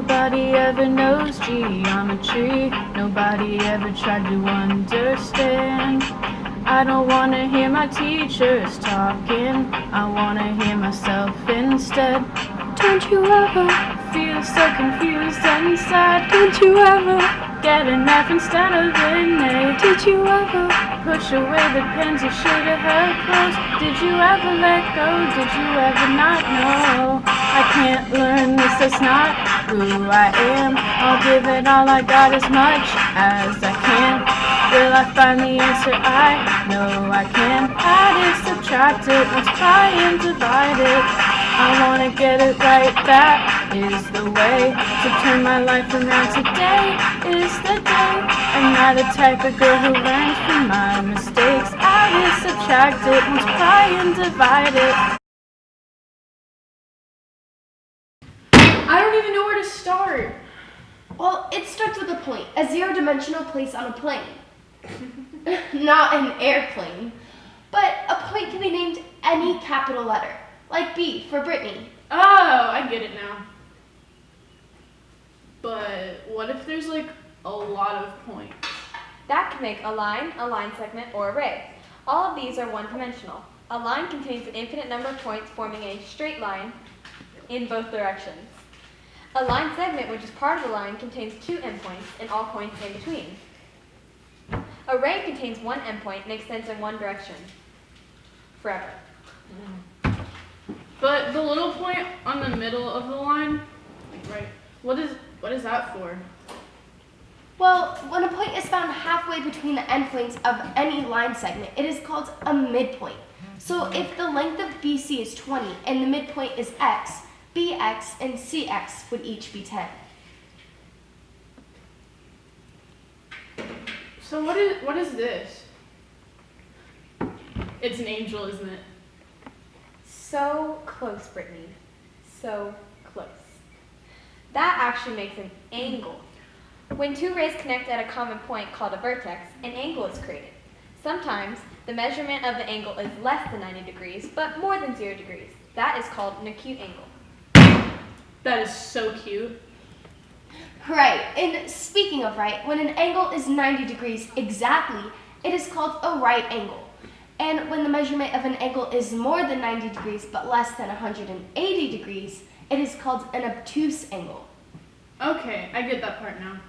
Nobody ever knows geometry. Nobody ever tried to understand. I don't wanna hear my teachers talking. I wanna hear myself instead. Don't you ever feel so confused and sad? Don't you ever get an F instead of an A? Did you ever push away the pens you should have held close? Did you ever let go? Did you ever not know? I can't learn this, that's not who I am. I'll give it all I got as much as I can. Will I find the answer? I know I can. Add it, subtract it, multiply and divide it. I wanna get it right, that is the way to turn my life around. Today is the day. I'm not the type of girl who learns from my mistakes. Add it, subtract it, multiply and divide it. I don't even know where to start. Well, it starts with a point, a zero-dimensional place on a plane. Not an airplane. But a point can be named any capital letter, like B for Brittany. Oh, I get it now. But what if there's like a lot of points? That can make a line segment, or array. All of these are one-dimensional. A line contains an infinite number of points forming a straight line in both directions. A line segment, which is part of the line, contains two endpoints and all points in between. Array contains one endpoint and extends in one direction. Forever. But the little point on the middle of the line, right? What is that for? Well, when a point is found halfway between the endpoints of any line segment, it is called a midpoint. So if the length of BC is 20 and the midpoint is x, BX and CX would each be 10. So what is this? It's an angel, isn't it? So close, Brittany. So close. That actually makes an angle. When two rays connect at a common point called a vertex, an angle is created. Sometimes the measurement of the angle is less than 90 degrees, but more than 0 degrees. That is called an acute angle. That is so cute. Right, and speaking of right, when an angle is 90 degrees exactly, it is called a right angle. And when the measurement of an angle is more than 90 degrees but less than 180 degrees, it is called an obtuse angle. Okay, I get that part now.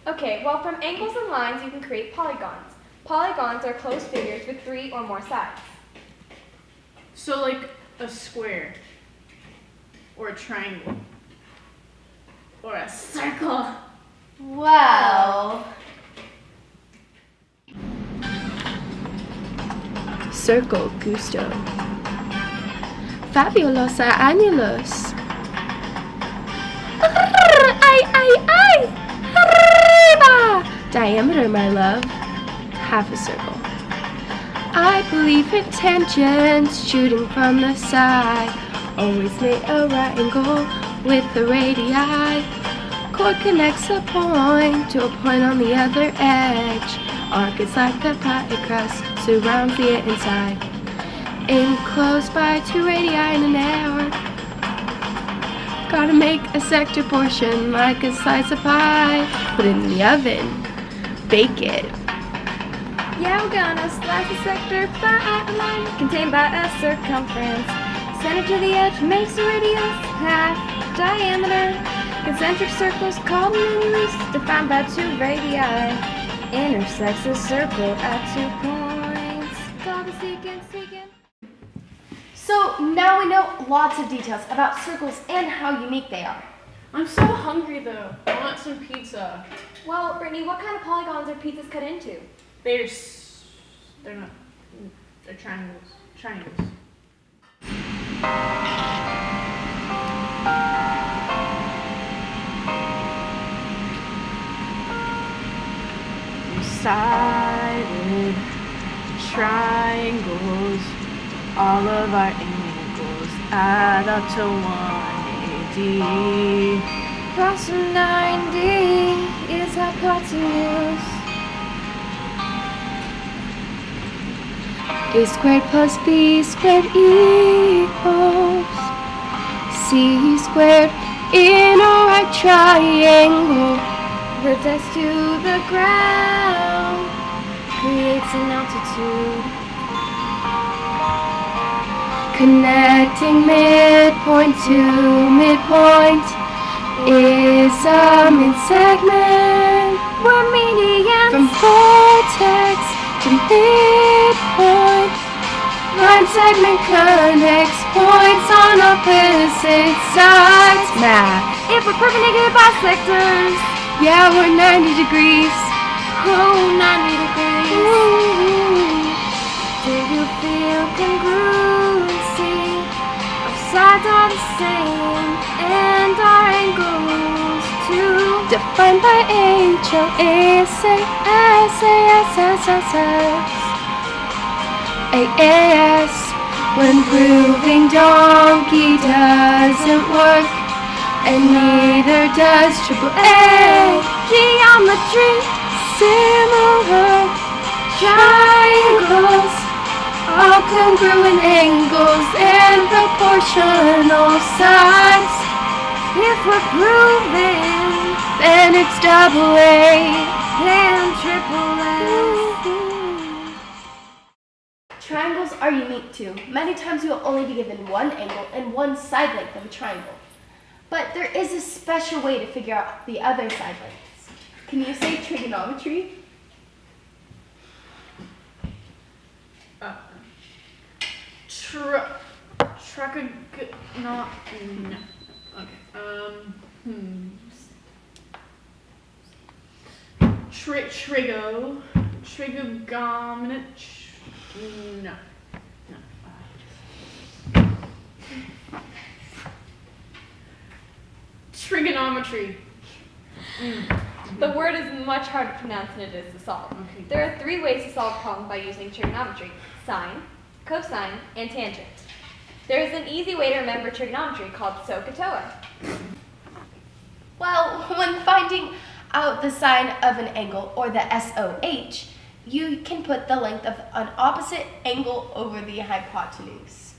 Okay, well, from angles and lines you can create polygons. Polygons are closed figures with 3 or more sides. So like a square, or a triangle, or a circle. Wow. Circle gusto. Fabulous annulus. Ay. Arriba! Diameter, my love. Half a circle. I believe in tangents shooting from the side. Always make a right angle with the radii. Chord connects a point to a point on the other edge. Arc is like a pie crust, surrounds the inside. Enclosed by two radii and an arc. Gotta make a sector portion like a slice of pie. Put it in the oven. Bake it. Yeah, we're gonna slice a sector by a line contained by a circumference. Center to the edge makes a radius, half diameter. Concentric circles called moons, defined by two radii. Intersects a circle at 2 points. Called the secant. So now we know lots of details about circles and how unique they are. I'm so hungry though. I want some pizza. Well, Brittany, what kind of polygons are pizzas cut into? They're triangles. Sided triangles, all of our angles add up to 180. Plus 90 is hypotenuse. A squared plus b squared equals c squared in a right triangle. Vertex to the ground creates an altitude. Connecting midpoint to midpoint is a mid-segment. We're medians. From vortex to midpoint, line segment connects points on opposite sides. Math. If we're perpendicular bisectors, Yeah, we're 90 degrees. oh, 90 degrees. Ooh. Do you feel congruency? Our sides are the same, and our angles too. Defined by AAS. When proving donkey doesn't work, and neither does AAA. Geometry, Similar triangles, all congruent angles and proportional sides. if we're proving, Then it's AA. and triple S. Triangles are unique too. Many times you will only be given one angle and one side length of a triangle. But there is a special way to figure out the other side lengths. Can you say trigonometry? No. Okay. Trigonometry. No. Trigonometry. The word is much harder to pronounce than it is to solve. Okay. There are 3 ways to solve a problem by using trigonometry: sine, cosine, and tangent. There is an easy way to remember trigonometry called SOHCAHTOA. Well, when finding out the sine of an angle, or the SOH, you can put the length of an opposite angle over the hypotenuse.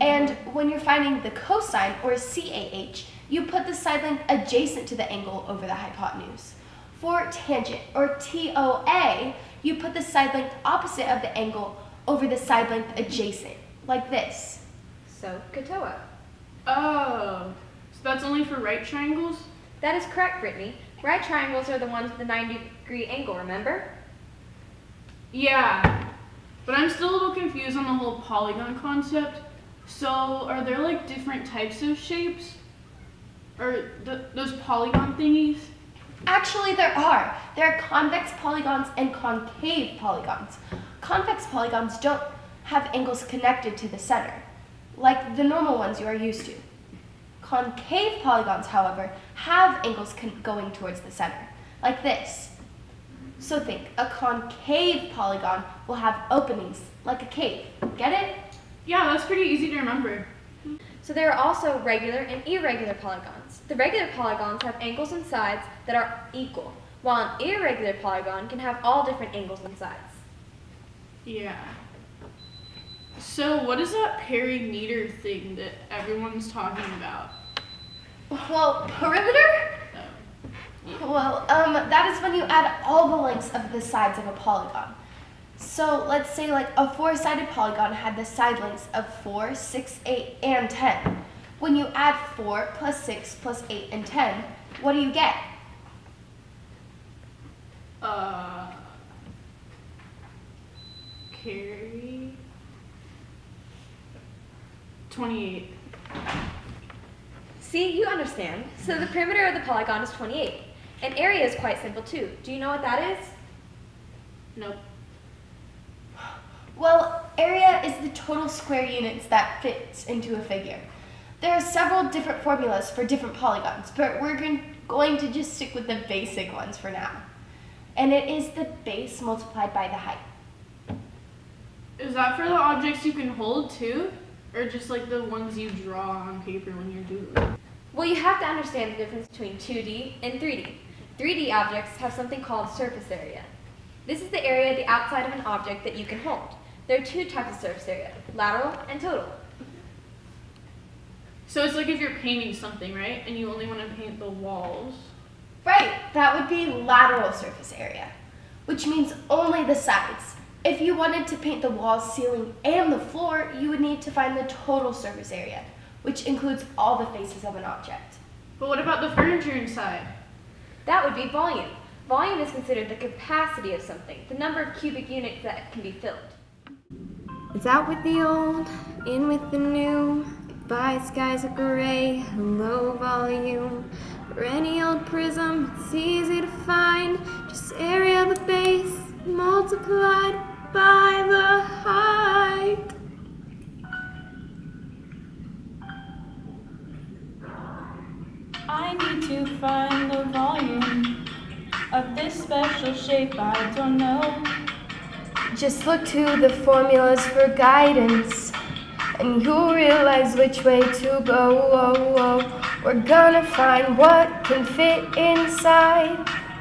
And when you're finding the cosine, or CAH, you put the side length adjacent to the angle over the hypotenuse. For tangent, or TOA, you put the side length opposite of the angle over the side length adjacent, like this. SOHCAHTOA. Oh, so that's only for right triangles? That is correct, Brittany. Right triangles are the ones with the 90-degree angle, remember? Yeah, but I'm still a little confused on the whole polygon concept. So, are there like different types of shapes? Or those polygon thingies? Actually, there are. There are convex polygons and concave polygons. Convex polygons don't have angles connected to the center, like the normal ones you are used to. Concave polygons, however, have angles going towards the center, like this. So think, a concave polygon will have openings, like a cave. Get it? Yeah, that's pretty easy to remember. So there are also regular and irregular polygons. The regular polygons have angles and sides that are equal, while an irregular polygon can have all different angles and sides. Yeah. So, what is that perimeter thing that everyone's talking about? Well, perimeter? Well, that is when you add all the lengths of the sides of a polygon. So let's say like a 4-sided polygon had the side lengths of 4, 6, 8, and 10. When you add 4 plus 6 plus 8 and 10, what do you get? Carry 28. See, you understand. So the perimeter of the polygon is 28. And area is quite simple too. Do you know what that is? Nope. Well, area is the total square units that fits into a figure. There are several different formulas for different polygons, but we're going to just stick with the basic ones for now. And it is the base multiplied by the height. Is that for the objects you can hold too? Or just like the ones you draw on paper when you're doodling? Well, you have to understand the difference between 2D and 3D. 3D objects have something called surface area. This is the area at the outside of an object that you can hold. There are 2 types of surface area, lateral and total. So it's like if you're painting something, right? And you only want to paint the walls. Right, that would be lateral surface area, which means only the sides. If you wanted to paint the walls, ceiling, and the floor, you would need to find the total surface area, which includes all the faces of an object. But what about the furniture inside? That would be volume. Volume is considered the capacity of something, the number of cubic units that can be filled. It's out with the old, in with the new. By skies of gray, low volume. For any old prism, it's easy to find. Just area of the base multiplied by the height. I need to find the volume of this special shape, I don't know. Just look to the formulas for guidance, and you'll realize which way to go. We're gonna find what can fit inside.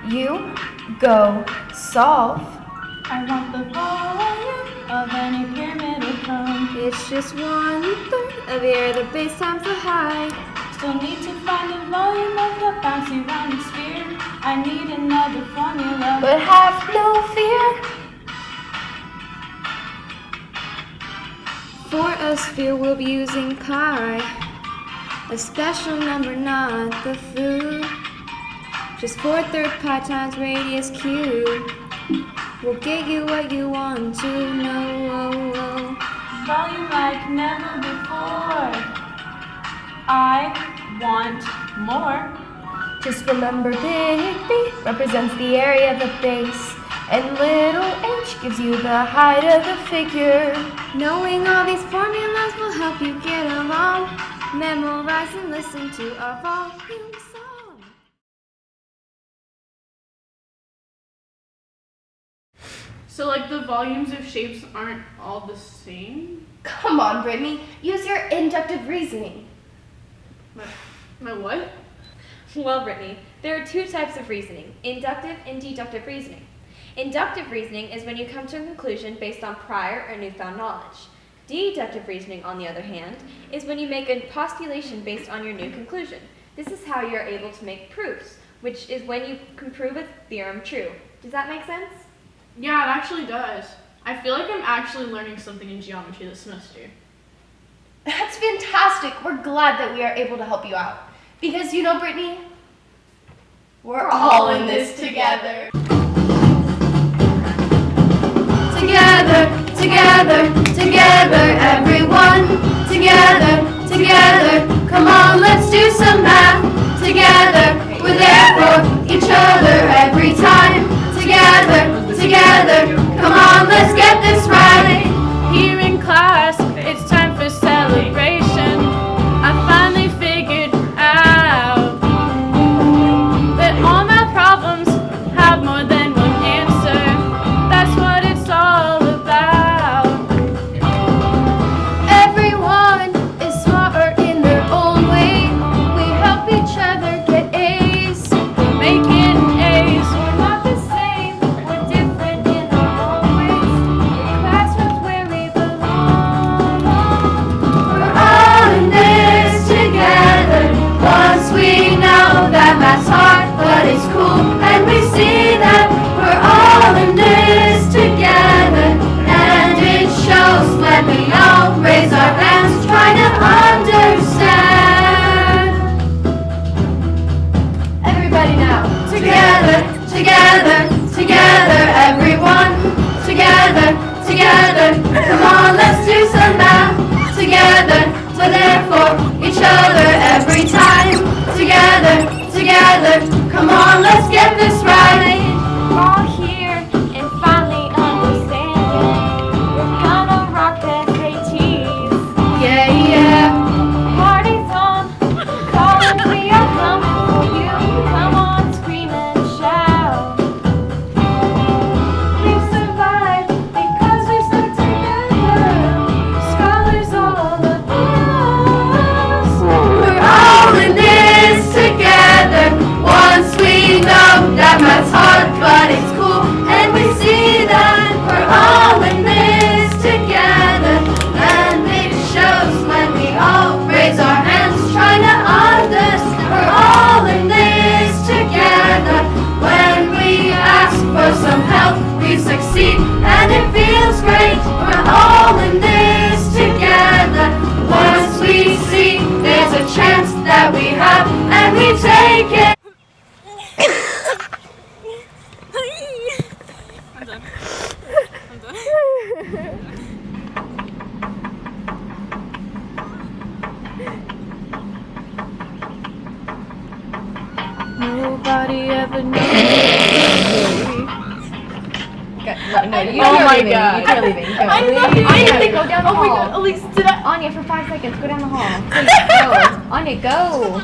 You go solve. I want the volume of any pyramidal cone. It's just 1/3 of the area of the base times the height. Still need to find the volume of the bouncy round sphere. I need another formula. But have no fear. For a sphere we'll be using pi, a special number, not the food. Just 4/3 pi times radius cubed will get you what you want to know. Volume like never before. I want more. Just remember big B represents the area of the base, and little h gives you the height of the figure. Knowing all these formulas will help you get along. Memorize and listen to our volume song. So like the volumes of shapes aren't all the same? Come on, Brittany, use your inductive reasoning. My what? Well, Brittany, there are two types of reasoning, inductive and deductive reasoning. Inductive reasoning is when you come to a conclusion based on prior or newfound knowledge. Deductive reasoning, on the other hand, is when you make a postulation based on your new conclusion. This is how you're able to make proofs, which is when you can prove a theorem true. Does that make sense? Yeah, it actually does. I feel like I'm actually learning something in geometry this semester. That's fantastic. We're glad that we are able to help you out. Because you know, Brittany, we're all in this together. Together, together, together, everyone. Together, together, come on, let's do some math. Together, we're there for each other every time. Together, together, come on, let's get this right. Here in class, it's time for celebration. I finally figured out that all my problems have more than one answer. That's what it's all about. Everyone is smarter in their own way. We help each other get A's. We're making A's. We're not the same, we're different in our own ways. The classroom's where we belong. We're all in this together. Once we know that math's hard, but it's cool, and we see that we're all in this together. And it shows when we all raise our hands, trying to understand. Everybody now. Together, together, together, everyone. Together, together, come on, let's do some math. Together, we're there for each other every time. Together, together, come on, let's get this right. All here and finally understanding. We're gonna rock SATs. Yeah, yeah. Party's on, calling, we are coming for you. Come on, scream and shout. We've survived because we stuck together. Scholars all of us. We're all in this together. Once we know that Nobody ever knows. No, you Oh are my leaving. God. You are leaving. Go. I'm not doing Anya, it. go down the Oh my hall. God, Elise, did I? Anya, for 5 seconds, go down the hall. Please, go. Anya, go.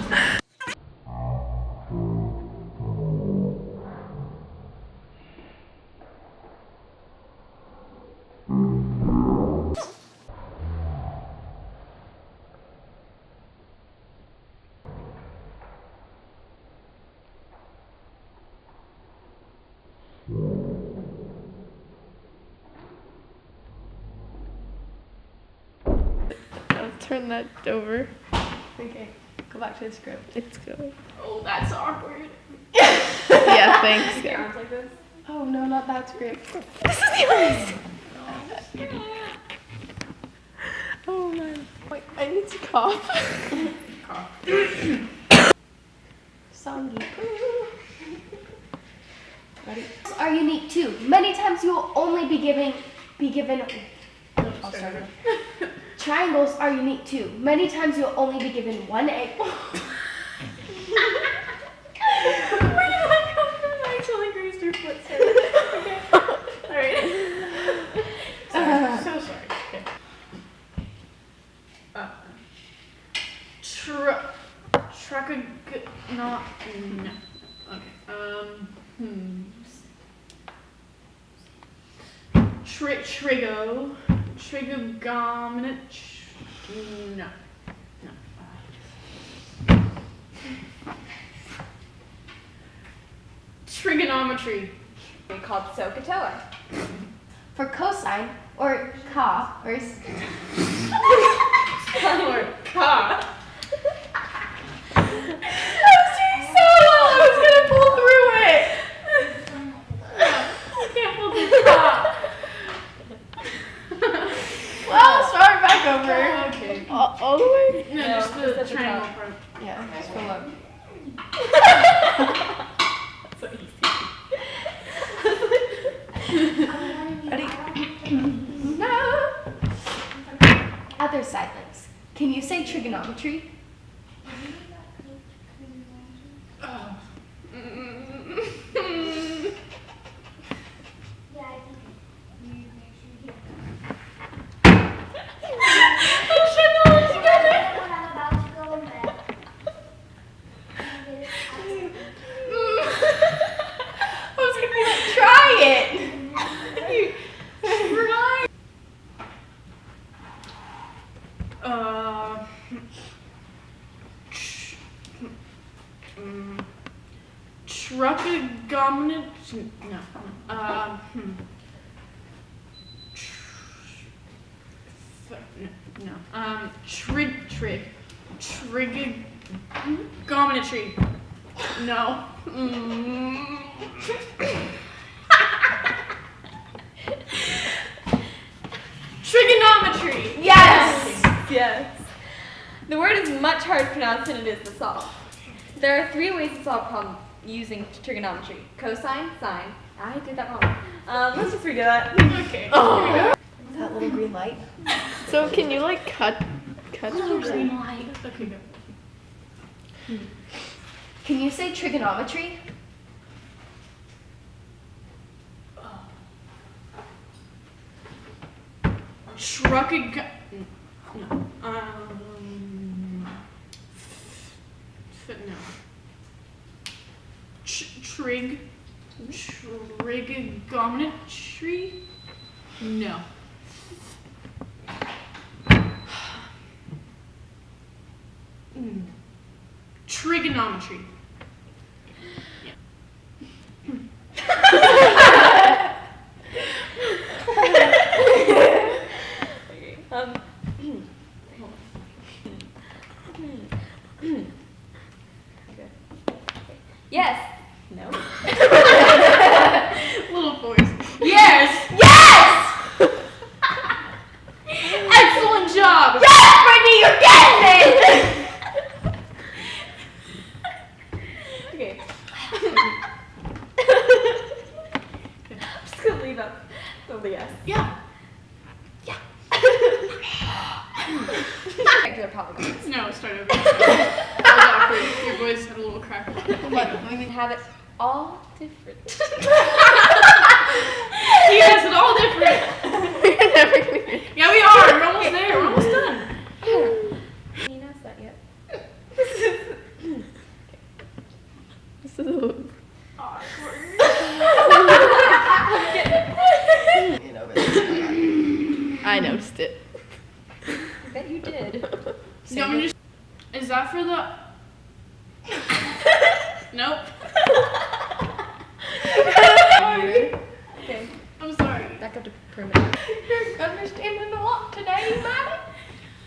I'll turn that over. Okay, go back to the script. It's going. Oh, that's awkward. Yeah, thanks. Your arms like this. Oh no, not that script. Oh man. Wait, I need to cough. Songy. Ready? Are unique too. Many times you will only be given. I'll start it. Triangles are unique too. Many times you'll only be given one egg. Where did I come from? I totally grazed your foot, sir. Okay. Alright. So sorry. Okay. No. Okay. Trigonometry. No. Trigonometry. Called SOHCAHTOA. For cosine or ka or Or ka. I was doing so well. I was gonna pull through it. I can't pull through ka. Well, start back over. Okay. All the way? No, just the just at the triangle top. part. Yeah, scroll up. So easy. Ready? no. Other silence. Can you say trigonometry? I was gonna be like, Try it. Truckogominate. No. No. Trigonometry. No. Trigonometry. Yes. Yes. The word is much harder to pronounce than it is to solve. There are 3 ways to solve a problem using trigonometry. Cosine, sine. I did that wrong. Let's just redo that. Okay. That little green light. So can you like cut Okay, go. Can you say trigonometry? No. No. Trigonometry? No. Trigonometry. Yes. No. Little voice. Yes. Yes! Excellent job. Yes, Brittany, you're getting it! polygons. No, start over. That was awkward. Your voice had a little crack. We have it all different. Yes, it's all different. We're never gonna get Yeah, we are. We're almost there. We're almost done. He knows that yet. this is a little. Awkward. You know, I noticed it. I bet you did. You want me to just... Is that for the... Nope. Okay. I'm sorry. Back up to primitive. You're understanding a lot today, Maddie.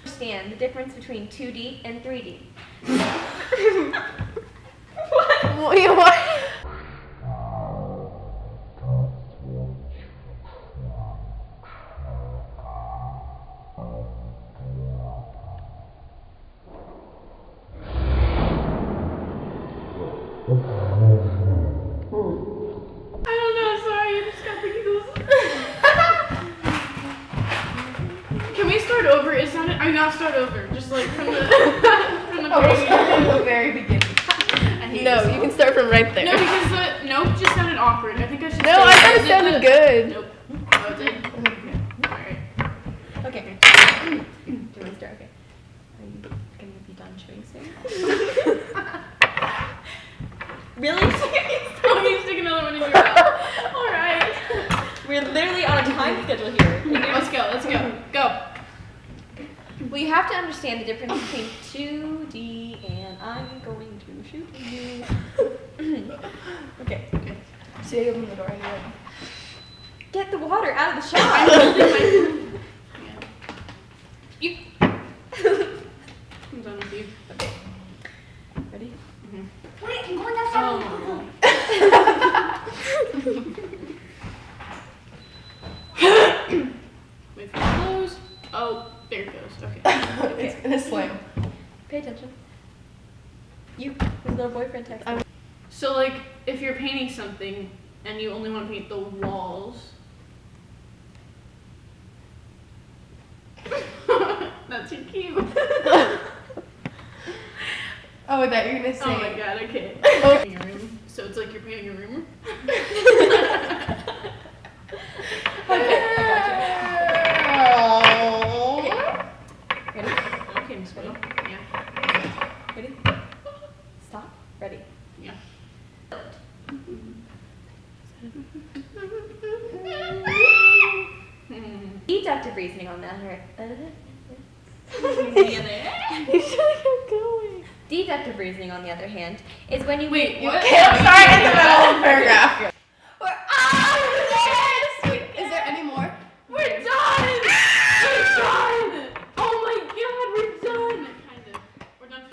Understand the difference between 2D and 3D. Wait, what? I don't know. Sorry. I just got the giggles. Can we start over? It sounded... I mean, not start over. Just like from the... from the beginning. From the very beginning. I hate No, this you all. can start from right there. No, because the nope just sounded awkward. I think I should. No, say I thought it is sounded the- good. Nope. Oh, it did. Okay. Alright. Okay. Do you want to start? Okay. Are you going to be done chewing soon? Really? Oh, you stick another one in your mouth. All right. We're literally on a time schedule here. Let's go. Let's go. Go. Well, you have to understand the difference between 2D and I'm going to shoot you. Okay. So you open the door anyway. Get the water out of the shot. I'm holding my. Yeah. You. I'm done with you. Okay. Ready? Wait, I'm going outside. Wait for it to close. Oh, there it goes. Okay. It's gonna slam. Pay attention. You, his little boyfriend texted. So, like, if you're painting something and you only want to paint the walls. That's your cue. Oh, I thought you were gonna say. Oh my god, okay. Painting a room. So it's like you're painting a room. Okay, I got you. Ready? Okay, Miss Will. Yeah. Ready? Stop. Ready. Yeah. Deductive reasoning on that. You should have going. Deductive reasoning, on the other hand, is when you Wait, what? I'm sorry, in the middle of the paragraph. Yes! Is there any more? We're done! We're done! Oh my god, we're done! Kind of. We're done.